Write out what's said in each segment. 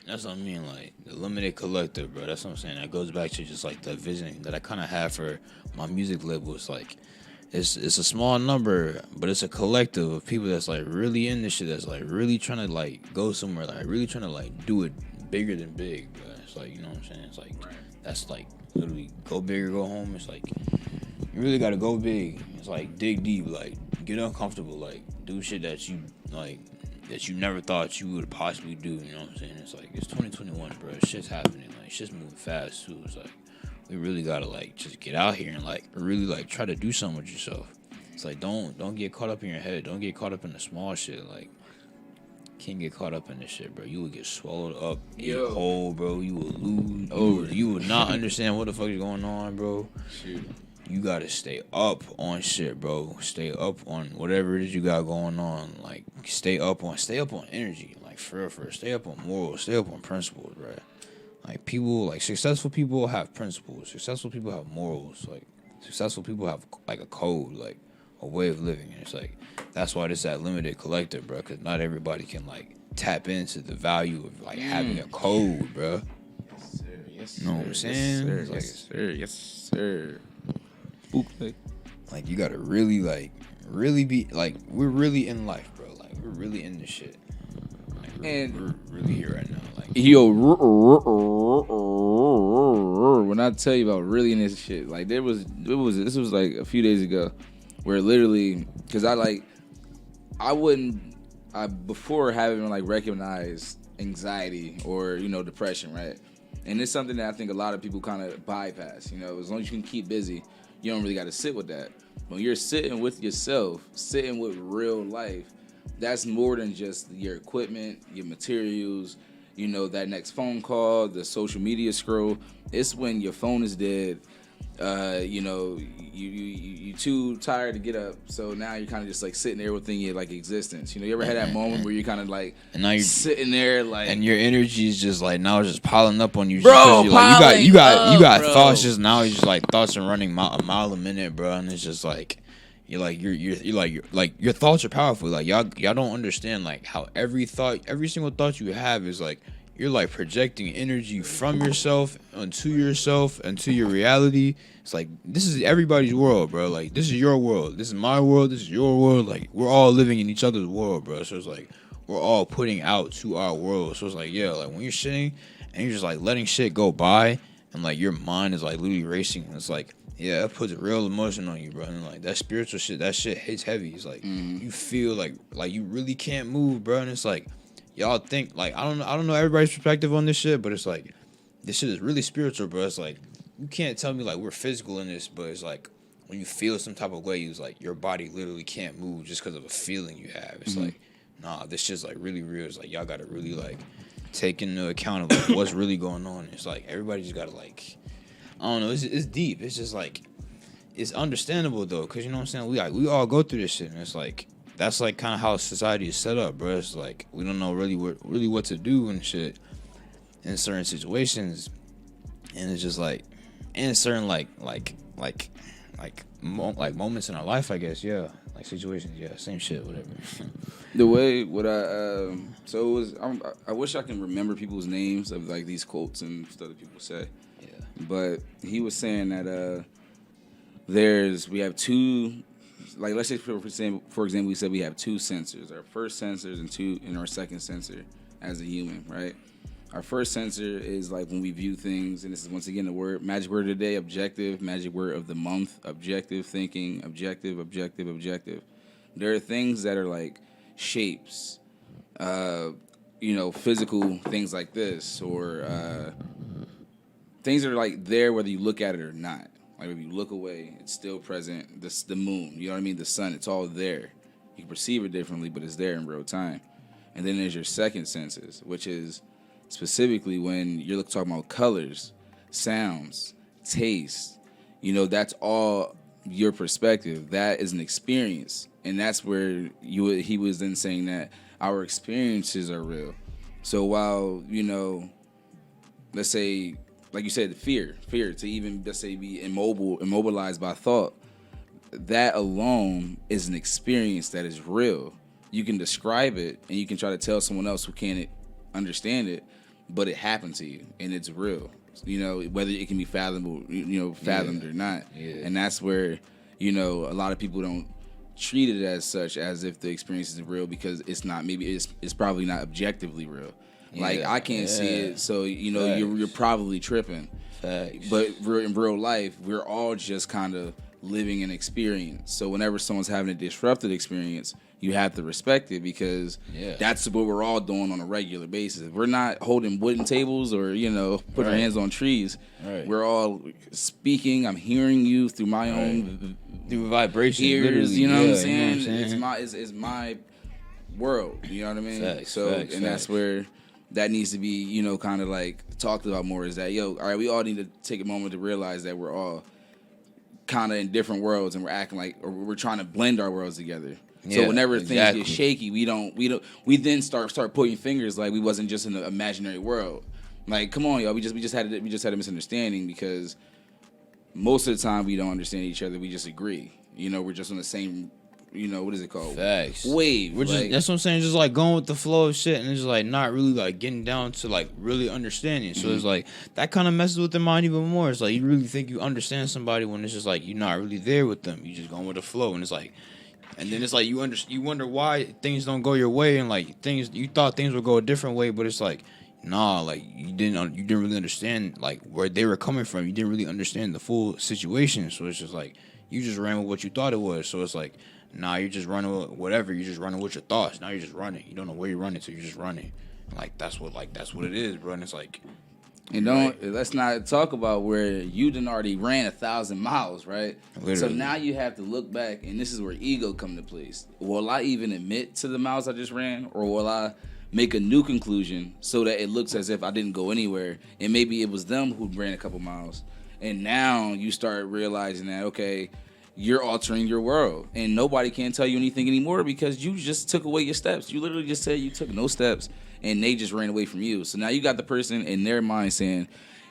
That's what I mean, like the limited collective, bro. That's what I'm saying. That goes back to just like the vision that I kind of have for my music label. It's like it's a small number, but it's a collective of people that's like really in this shit. That's like really trying to like go somewhere, like really trying to like do it bigger than big. Bro. It's like, you know what I'm saying. It's like that's like literally go big or go home. It's like you really gotta go big. It's like dig deep, like get uncomfortable, like do shit that you like that you never thought you would possibly do. You know what I'm saying? It's like it's 2021, bro. Shit's happening. Like shit's moving fast too. It's like we really gotta like just get out here and like really like try to do something with yourself. It's like don't get caught up in your head. Don't get caught up in the small shit. Like can't get caught up in this shit, bro. You will get swallowed up, eat whole, bro. You will lose. You will not understand what the fuck is going on, bro. Shoot. You gotta stay up on shit, bro. Stay up on whatever it is you got going on. Like stay up on energy. Like for real. Stay up on morals. Stay up on principles, right? Like people, like successful people have principles. Successful people have morals. Like successful people have like a code, like a way of living. And it's like that's why this that limited collective, bro. Because not everybody can like tap into the value of like having a code, bro. Yes, sir. Yes, You know what I'm saying? Yes, sir. Yes, sir. Yes, sir. Like you gotta really like really be like we're really in life, bro. Like we're really in this shit. Like, we're really here right now. Like Yo, when I tell you about really in this shit, like this was like a few days ago, where literally, cause I before having like recognized anxiety or depression, right? And it's something that I think a lot of people kind of bypass. As long as you can keep busy, you don't really got to sit with that. When you're sitting with yourself, sitting with real life, that's more than just your equipment, your materials, that next phone call, the social media scroll. It's when your phone is dead. You too tired to get up, so now you're kind of just like sitting there within your like existence. You ever had that moment where you're kind of like and now you're sitting there like, and your energy is just like now it's just piling up on you, bro. You got bro. thoughts just now. It's just like thoughts are running a mile a minute, bro, and it's just like. Your thoughts are powerful. Like y'all don't understand like how every single thought you have is like you're like projecting energy from yourself onto your reality. It's like this is everybody's world, bro. Like this is your world. This is my world. This is your world. Like we're all living in each other's world, bro. So it's like we're all putting out to our world. So it's like like when you're sitting and you're just like letting shit go by and like your mind is like literally racing. It's like. Yeah, that puts a real emotion on you, bro. And like that spiritual shit, that shit hits heavy. It's like you feel like you really can't move, bro. And it's like y'all think like I don't know everybody's perspective on this shit, but it's like this shit is really spiritual, bro. It's like you can't tell me like we're physical in this, but it's like when you feel some type of way, it's like your body literally can't move just because of a feeling you have. It's like nah, this shit's like really real. It's like y'all gotta really like take into account of like what's really going on. It's like everybody just gotta like. I don't know. It's deep. It's just like it's understandable though, cause you know what I'm saying. We all go through this shit, and it's like that's like kind of how society is set up, bro. It's like we don't know really what to do and shit in certain situations, and it's just like in certain moments in our life, I guess. Yeah, like situations. Yeah, same shit. Whatever. The way what so it was. I wish I can remember people's names of like these quotes and stuff that people say. But he was saying that we have two, like let's say for example, we said we have two sensors, our first sensors and our second sensor as a human, right? Our first sensor is like when we view things, and this is once again the magic word of the day, objective, magic word of the month, objective thinking, objective. There are things that are like shapes, physical things like this, or things that are like there whether you look at it or not. Like if you look away, it's still present. The moon, you know what I mean? The sun, it's all there. You can perceive it differently, but it's there in real time. And then there's your second senses, which is specifically when you're talking about colors, sounds, taste. That's all your perspective. That is an experience. And that's where he was then saying that our experiences are real. So while, let's say, like you said, fear to even, let's say, be immobilized by thought, that alone is an experience that is real. You can describe it and you can try to tell someone else who can't understand it, but it happened to you and it's real. You know, whether it can be fathomed or not. Yeah. And that's where, you know, a lot of people don't treat it as such, as if the experience is real, because it's not. Maybe it's probably not objectively real. Like I can't see it, so you know you're probably tripping. Facts. But in real life, we're all just kind of living an experience. So whenever someone's having a disrupted experience, you have to respect it, because that's what we're all doing on a regular basis. We're not holding wooden tables or, you know, putting our hands on trees. Right. We're all speaking. I'm hearing you through my own through vibration, ears. literally. You know what I'm saying? You know what I'm saying? It's my world. You know what I mean? Facts, facts. That's where that needs to be, you know, kind of like talked about more. Is that all right? We all need to take a moment to realize that we're all kind of in different worlds, and we're acting like, or we're trying to blend our worlds together. So whenever things get shaky, we then start pointing fingers like we wasn't just in an imaginary world. Like, come on, y'all, we just had a misunderstanding, because most of the time we don't understand each other. We just agree. You know, we're just on the same, you know, what is it called? Facts. Wave. We're just, that's what I'm saying. Just like going with the flow of shit, and it's like not really like getting down to like really understanding. So it's like that kind of messes with the mind even more. It's like you really think you understand somebody when it's just like you're not really there with them. You just going with the flow, and it's like. And then it's like you wonder why things don't go your way, and like you thought things would go a different way, but it's like, nah, like you didn't really understand like where they were coming from. You didn't really understand the full situation, so it's just like you just ran with what you thought it was. So it's like, nah, you're just running with whatever. You're just running with your thoughts. Now you're just running. You don't know where you're running to. You're just running. Like that's what it is, bro. And it's like. And let's not talk about where you done already ran 1,000 miles, right? Literally. So now you have to look back, and this is where ego come to place. Will I even admit to the miles I just ran, or will I make a new conclusion so that it looks as if I didn't go anywhere, and maybe it was them who ran a couple miles? And now you start realizing that, okay, you're altering your world, and nobody can tell you anything anymore because you just took away your steps. You literally just said you took no steps, and they just ran away from you. So now you got the person in their mind saying,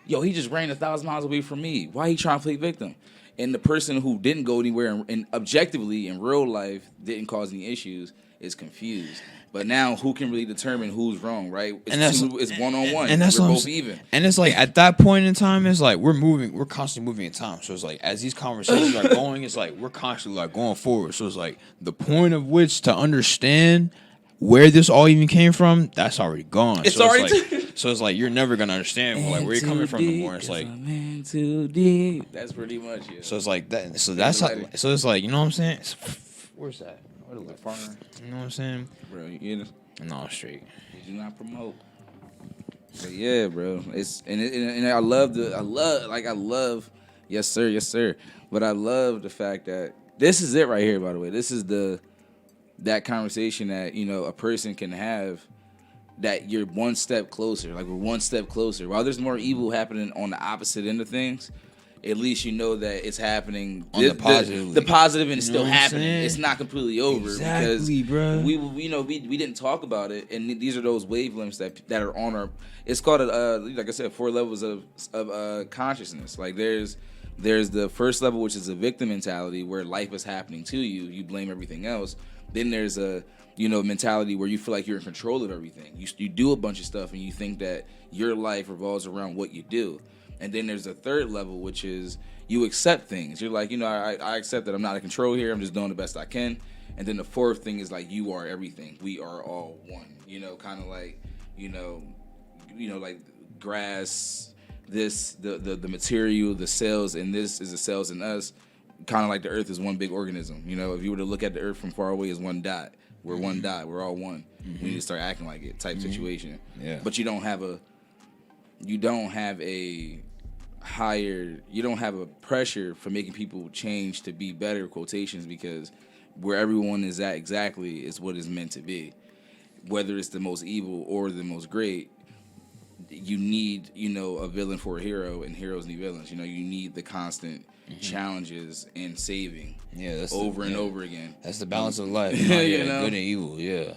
yo, he just ran 1,000 miles away from me. Why he trying to play victim? And the person who didn't go anywhere and objectively in real life didn't cause any issues is confused. But now who can really determine who's wrong, right? It's one-on-one. And that's we're both even. And it's like at that point in time, it's like we're constantly moving in time. So it's like as these conversations are going, it's like we're constantly like going forward. So it's like the point of which to understand where this all even came from, that's already gone. So it's like you're never gonna understand like where you're coming from anymore. It's like man too deep. That's pretty much it. So it's like that. So that's how. So it's like, you know what I'm saying? Where's that? Where the far? You know what I'm saying? Bro, you know. No, straight. You do not promote. But yeah, bro. And I love. Yes, sir. But I love the fact that this is it right here. By the way, this is that conversation that, you know, a person can have, that you're one step closer. Like, we're one step closer. While there's more evil happening on the opposite end of things, at least you know that it's happening on the positive. The positive, and it's still happening. It's not completely over. Exactly, because we didn't talk about it, and these are those wavelengths that are on our. It's called like I said, 4 levels of consciousness. Like there's the first level, which is a victim mentality, where life is happening to you. You blame everything else. Then there's a mentality where you feel like you're in control of everything. You do a bunch of stuff, and you think that your life revolves around what you do. And then there's a third level, which is you accept things. You're like, I accept that I'm not in control here. I'm just doing the best I can. And then the fourth thing is like, you are everything. We are all one. Kind of like, like grass, this, the material, the cells, and this is the cells in us. Kind of like the earth is one big organism. If you were to look at the earth from far away as one dot, we're one dot. We're all one. We need to start acting like it type situation. Yeah. But you don't have a pressure for making people change to be better, quotations, because where everyone is at exactly is what is meant to be. Whether it's the most evil or the most great, you need, a villain for a hero, and heroes need villains. You need the constant challenges and saving. Yeah, that's over and over again. That's the balance of life. Good and evil. Yeah.